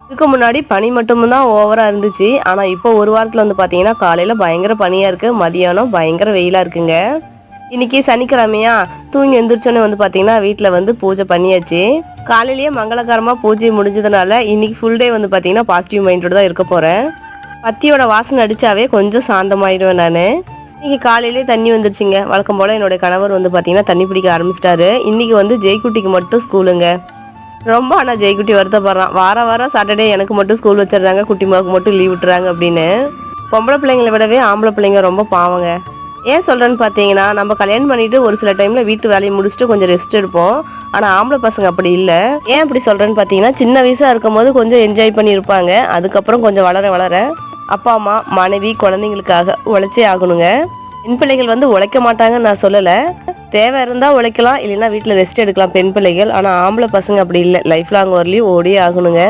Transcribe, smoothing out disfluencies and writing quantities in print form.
இதுக்கு முன்னாடி பனி மட்டும் தான் ஓவரா இருந்துச்சு. ஆனா இப்போ ஒரு வாரத்துல வந்து பாத்தீங்கன்னா காலையில பயங்கர பனியா இருக்கு, மதியானம் பயங்கர வெயிலா இருக்குங்க. இன்னைக்கு சனிக்கிழமையா தூங்கி எந்திரிச்சோன்னே வந்து பாத்தீங்கன்னா வீட்டுல வந்து பூஜை பண்ணியாச்சு. காலையிலேயே மங்களகரமா பூஜை முடிஞ்சதுனால இன்னைக்கு ஃபுல் டே வந்து பாத்தீங்கன்னா பாசிட்டிவ் மைண்டோட தான் இருக்க போறேன். பத்தியோட வாசனை அடிச்சாவே கொஞ்சம் சாந்தமாயிடுவேன் நானு. இன்னைக்கு காலையிலேயே தண்ணி வந்துருச்சுங்க. வழக்கம் போல என்னோட கணவர் வந்து பாத்தீங்கன்னா தண்ணி பிடிக்க ஆரம்பிச்சிட்டாரு. இன்னைக்கு வந்து ஜெய்குட்டிக்கு மட்டும் ஸ்கூலுங்க. ரொம்ப ஆனா ஜெய்குட்டி வருத்தப்படுறான். வாரம் சாட்டர்டே எனக்கு மட்டும் ஸ்கூல் வச்சிடுறாங்க, குட்டிமாவுக்கு மட்டும் லீவ் விட்டுறாங்க அப்படின்னு. பொம்பளை பிள்ளைங்களை விடவே ஆம்பளை பிள்ளைங்க ரொம்ப பாவங்க. ஏன் சொல்றேன்னு பார்த்தீங்கன்னா, நம்ம கல்யாணம் பண்ணிட்டு ஒரு சில டைம்ல வீட்டு வேலையை முடிச்சுட்டு கொஞ்சம் ரெஸ்ட் எடுப்போம். ஆனா ஆம்பளை பசங்க அப்படி இல்ல. ஏன் அப்படி சொல்றேன்னு பார்த்தீங்கன்னா, சின்ன வயசா இருக்கும்போது கொஞ்சம் என்ஜாய் பண்ணி இருப்பாங்க. அதுக்கப்புறம் கொஞ்சம் வளர வளர அப்பா அம்மா, மனைவி, குழந்தைங்களுக்காக உழைச்சே ஆகணுங்க. பெண் பிள்ளைகள் வந்து உழைக்க மாட்டாங்கன்னு நான் சொல்லல. தேவை இருந்தா உழைக்கலாம், இல்லைன்னா வீட்டுல ரெஸ்ட் எடுக்கலாம் பெண் பிள்ளைகள். ஆனா ஆம்பளை பசங்க அப்படி இல்லை. லைஃப் லாங் வரலையும் ஓடியே ஆகணுங்க.